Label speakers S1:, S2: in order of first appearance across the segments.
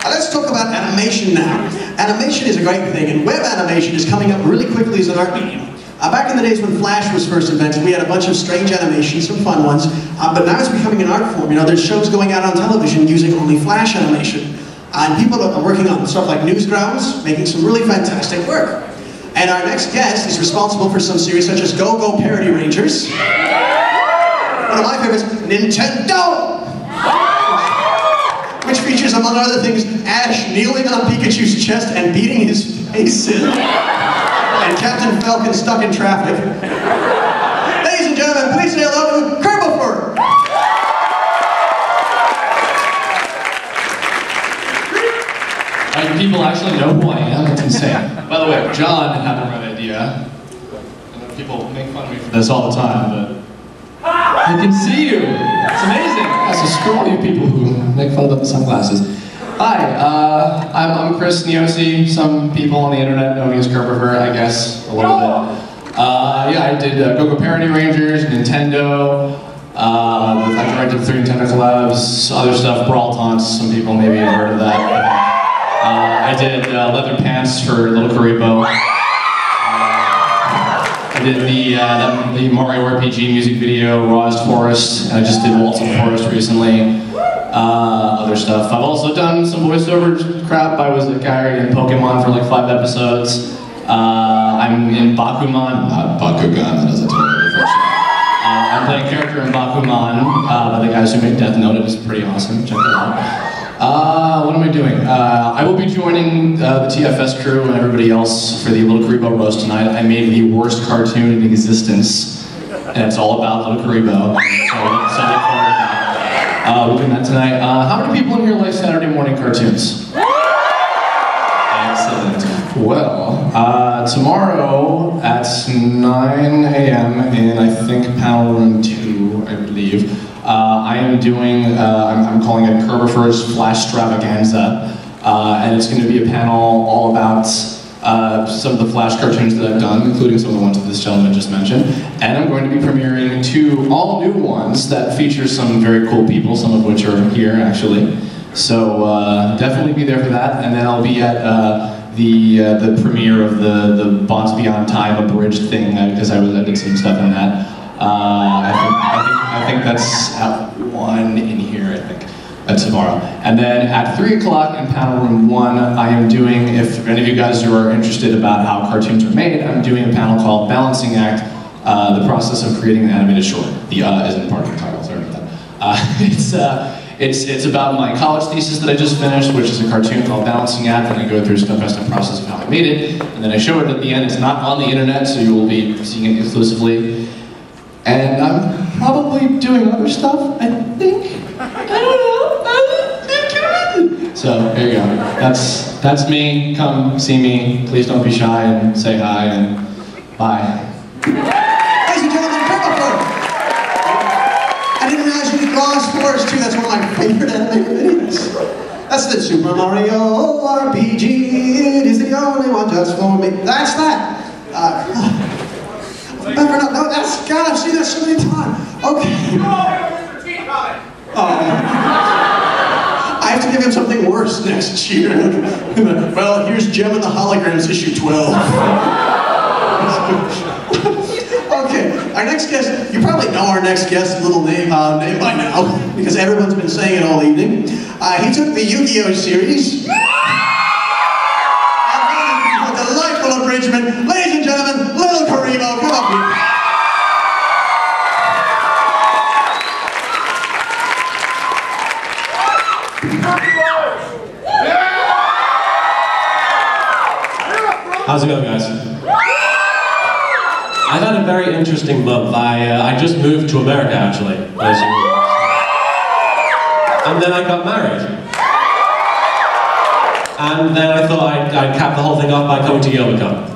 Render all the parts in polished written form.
S1: Let's talk about animation now. Animation is a great thing, and web animation is coming up really quickly as an art medium. Back in the days when Flash was first invented, we had a bunch of strange animations, some fun ones, but now it's becoming an art form. You know, there's shows going out on television using only Flash animation. And people are working on stuff like Newsgrounds, making some really fantastic work. And our next guest is responsible for some series such as Go-Go Parody Rangers. One of my favorites, Nintendo! Which features, among other things, Ash kneeling on Pikachu's chest and beating his face in. And Captain Falcon stuck in traffic. Ladies and gentlemen, please say hello to Kerbivore!
S2: People actually know who I am. It's insane. By the way, John had the right idea. I know people make fun of me for this all the time, but I can see you. It's amazing. So screw all you people who make fun of the sunglasses. Hi, I'm Chris Niosi. Some people on the internet know me as Kerbivore, I guess, a little bit. Yeah, I did Go-Go Parody Rangers, Nintendo. I directed 3 Nintendo collabs, other stuff, Brawl Taunts. Some people maybe have heard of that. I did Leather Pants for Little Karibo. I did the Mario RPG music video, Rawest Forest. I just did Waltz of the Forest recently. Other stuff. I've also done some voiceover crap. I was a guy in Pokemon for like 5 episodes. I'm in Bakuman, not Bakugan, that is a totally different show. I'm playing a character in Bakuman by the guys who made Death Note. It is pretty awesome. Check it out. What am I doing? I will be joining the TFS crew and everybody else for the Little Karibo roast tonight. I made the worst cartoon in existence, and it's all about Little Karibo. So look forward to that. We're doing that tonight. How many people in here like Saturday morning cartoons? Excellent. Well, tomorrow at 9 a.m. in, I think, panel room 2, I believe, I am doing, I'm calling it Kerbivore's Flash Stravaganza, and it's going to be a panel all about some of the Flash cartoons that I've done, including some of the ones that this gentleman just mentioned, and I'm going to be premiering 2 all-new ones that feature some very cool people, some of which are here, actually. So definitely be there for that, and then I'll be at the premiere of the Bonds Beyond Time abridged thing, because I did some stuff in that. I think that's at 1 in here, I think, tomorrow. And then at 3 o'clock in panel room 1, I am doing, if any of you guys are interested about how cartoons are made, I'm doing a panel called Balancing Act, the process of creating an animated short. The isn't part of the title, sorry about that. It's about my college thesis that I just finished, which is a cartoon called Balancing Act, and I go through a step-by-step process of how I made it, and then I show it at the end. It's not on the internet, so you will be seeing it exclusively. And I'm probably doing other stuff, I think. I don't know. So, there you go. That's me. Come see me. Please don't be shy and say hi and bye.
S1: Ladies and gentlemen, Kerbivore! I didn't realize you did Rawest Forest too. That's one of my favorite animated videos. That's the Super Mario RPG. It is the only one just for me. That's that. No, that's, God, I've seen that so many times. Okay. I have to give him something worse next year. Well, here's Gem and the Holograms, issue 12. Okay, our next guest, you probably know our next guest's little name by now, because everyone's been saying it all evening. He took the Yu-Gi-Oh! Series, and made it a delightful abridgment. Ladies and gentlemen, Little Karibo, come up here.
S3: How's it going, guys? I've had a very interesting month. I just moved to America, actually, as you know. And then I got married. And then I thought I'd cap the whole thing off by coming to YobaCon.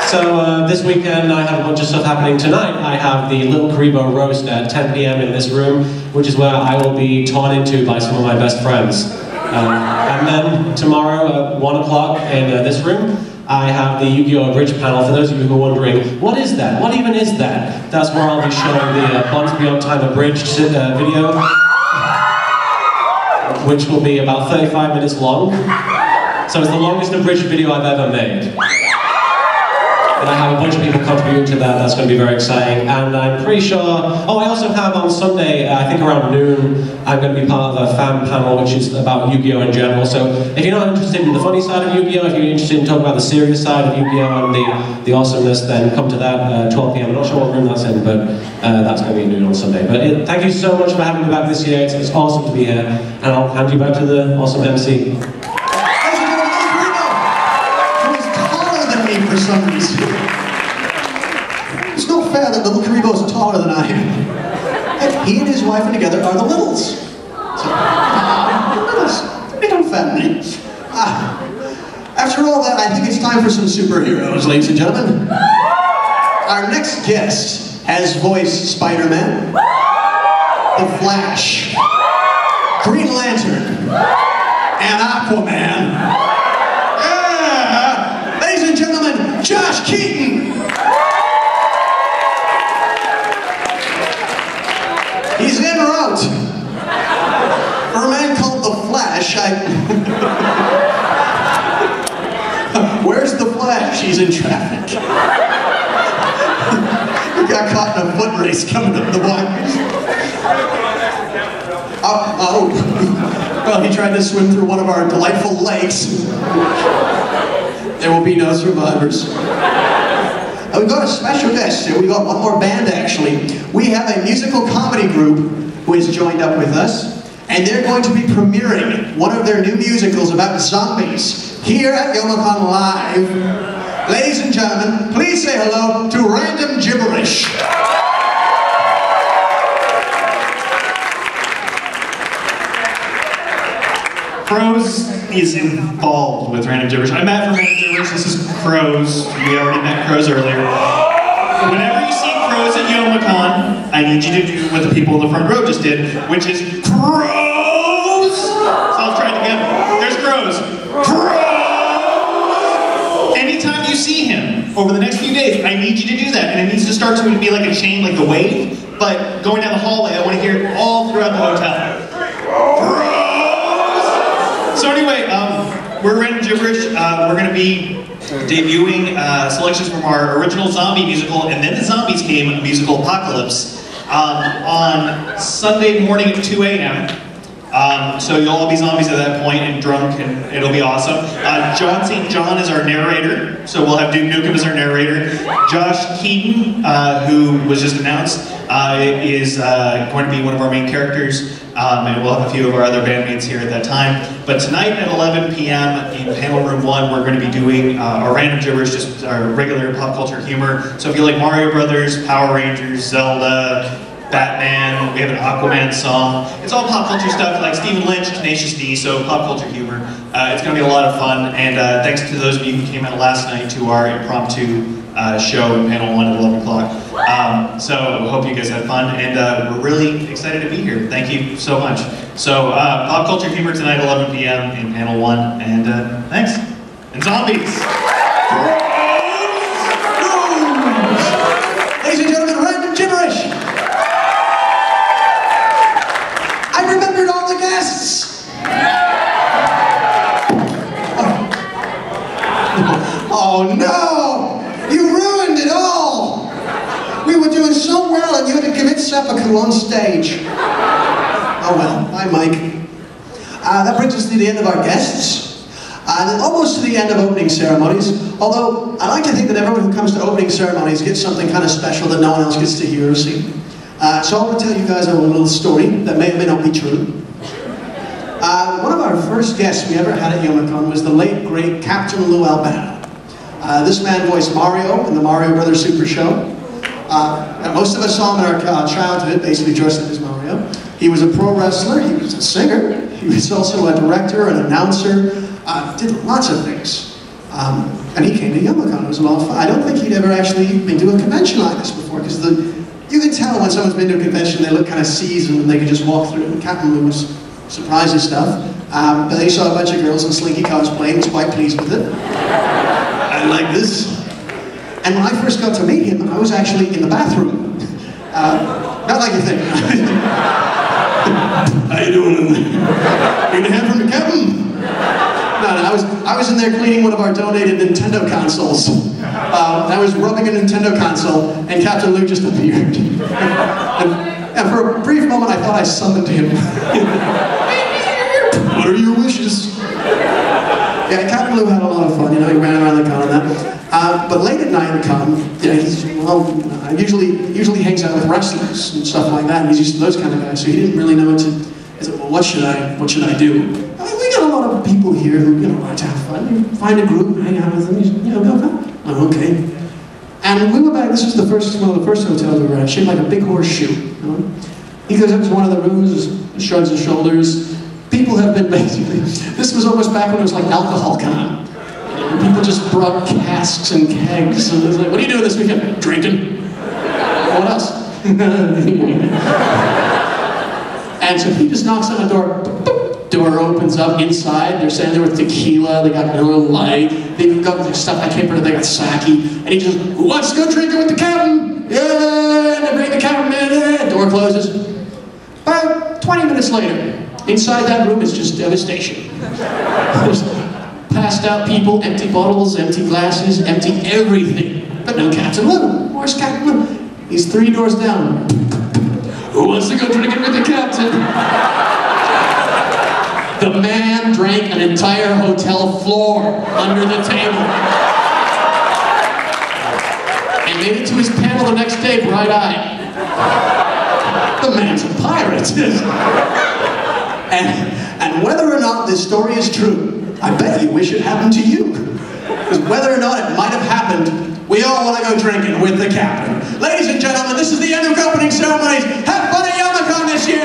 S3: So this weekend I have a bunch of stuff happening tonight. I have the Little Karibo roast at 10 p.m. in this room, which is where I will be torn into by some of my best friends. And then tomorrow at 1 o'clock in this room, I have the Yu-Gi-Oh! Abridged panel. For those of you who are wondering, what is that? What even is that? That's where I'll be showing the Bonds Beyond Time abridged video. which will be about 35 minutes long. So it's the longest abridged video I've ever made. And I have a bunch of people contributing to that. That's going to be very exciting. And I'm pretty sure... Oh, I also have on Sunday, I think around noon, I'm going to be part of a fan panel which is about Yu-Gi-Oh! In general. So if you're not interested in the funny side of Yu-Gi-Oh!, if you're interested in talking about the serious side of Yu-Gi-Oh! And the awesomeness, then come to that 12 p.m. I'm not sure what room that's in, but that's going to be noon on Sunday. But thank you so much for having me back this year. It's awesome to be here. And I'll hand you back to the awesome MC.
S1: For some reason. It's not fair that little Karibo's taller than I am. He and his wife together are the Littles. So, Littles, they don't offend me. After all that, I think it's time for some superheroes, ladies and gentlemen. Our next guest has voiced Spider-Man, The Flash, Green Lantern, and Aquaman. Josh Keaton! He's en route. For a man called The Flash, Where's The Flash? He's in traffic. He got caught in a foot race coming up the block. Well, he tried to swim through one of our delightful lakes. There will be no survivors. We've got a special guest here. We've got one more band, actually. We have a musical comedy group who has joined up with us, and they're going to be premiering one of their new musicals about zombies here at Youmacon Live. Ladies and gentlemen, please say hello to Random Gibberish.
S4: Crows is involved with Random Gibberish. I'm Matt from Random Gibberish. This is Crows. We already met Crows earlier. Whenever you see Crows at Youmacon, I need you to do what the people in the front row just did, which is Crows! So I'll try it again. There's Crows. Crows! Anytime you see him over the next few days, I need you to do that. And it needs to start to be like a chain, like the wave. But going down the hallway, I want to hear it all throughout the hotel. Crows! So anyway, we're Random Gibberish. We're going to be debuting selections from our original zombie musical, and then the Zombies Came musical Apocalypse on Sunday morning at 2 a.m. So you'll all be zombies at that point and drunk, and it'll be awesome. John St. John is our narrator, so we'll have Duke Nukem as our narrator. Josh Keaton, who was just announced, is going to be one of our main characters. And we'll have a few of our other bandmates here at that time. But tonight at 11 p.m. in Panel Room 1, we're going to be doing our Random Gibberish, just our regular pop culture humor. So if you like Mario Brothers, Power Rangers, Zelda, Batman, we have an Aquaman song. It's all pop culture stuff like Stephen Lynch, Tenacious D, so pop culture humor. It's going to be a lot of fun. And thanks to those of you who came out last night to our impromptu show in Panel 1 at 11 o'clock. So I hope you guys had fun, and we're really excited to be here. Thank you so much. So pop culture humor tonight at 11 p.m. in Panel 1, and thanks. And zombies!
S1: Ladies and gentlemen, Random Gibberish! I remembered all the guests! Oh no! You ruined it all! We were doing so well and you had to commit seppuku on stage. Oh well, bye Mike. That brings us to the end of our guests. And almost to the end of opening ceremonies. Although, I like to think that everyone who comes to opening ceremonies gets something kind of special that no one else gets to hear or see. So I'm going to tell you guys a little story that may or may not be true. One of our first guests we ever had at Youmacon was the late, great Captain Lou Albano. This man voiced Mario in the Mario Brothers Super Show. And most of us saw him in our childhood, basically dressed up as Mario. He was a pro wrestler, he was a singer, he was also a director, an announcer, did lots of things. And he came to Youmacon. It was a lot of fun. I don't think he'd ever actually been to a convention like this before, because you can tell when someone's been to a convention, they look kind of seasoned and they can just walk through. And Captain Lou was surprised and stuff. But then he saw a bunch of girls in slinky cosplay and was quite pleased with it. I like this. And when I first got to meet him, I was actually in the bathroom. Not like you think. How you doing in there? Need a hand from the captain? No, I was in there cleaning one of our donated Nintendo consoles. I was rubbing a Nintendo console, and Captain Lou just appeared. And for a brief moment, I thought I summoned him. What are your wishes? Yeah, Captain Lou had a lot of fun. You know, he ran around the con and that. But late at night at con, you know, usually hangs out with wrestlers and stuff like that. And he's used to those kind of guys, so he didn't really know what to. He said, well, what should I do? I mean, we got a lot of people here who, you know, like to have fun. You find a group, hang out with them, you know, go. Oh, okay. And we went back. This was one of the first hotels we were at, shaped like a big horseshoe. You know? He goes up to one of the rooms, shrugs his shoulders. People have been basically. This was almost back when it was like alcohol con. People just brought casks and kegs. And it was like, what are you doing this weekend? Drinking. What else? And so he just knocks on the door. Door opens up inside. They're standing there with tequila. They got Miller Lite. They've got stuff I can't remember. They got sake. And he just, who wants to go drinking with the captain? Yeah. And they bring the captain in. Yeah. Door closes. About 20 minutes later, inside that room is just devastation. There's passed out people, empty bottles, empty glasses, empty everything. But no Captain Lou. Where's Captain Lou? He's 3 doors down. Who wants to go drinking with the captain? The man drank an entire hotel floor under the table. And made it to his panel the next day bright-eyed. The man's a pirate. And whether or not this story is true, I bet you wish it happened to you. Because whether or not it might have happened, we all want to go drinking with the captain. Ladies and gentlemen, this is the end of opening ceremonies. Have fun at Youmacon this year!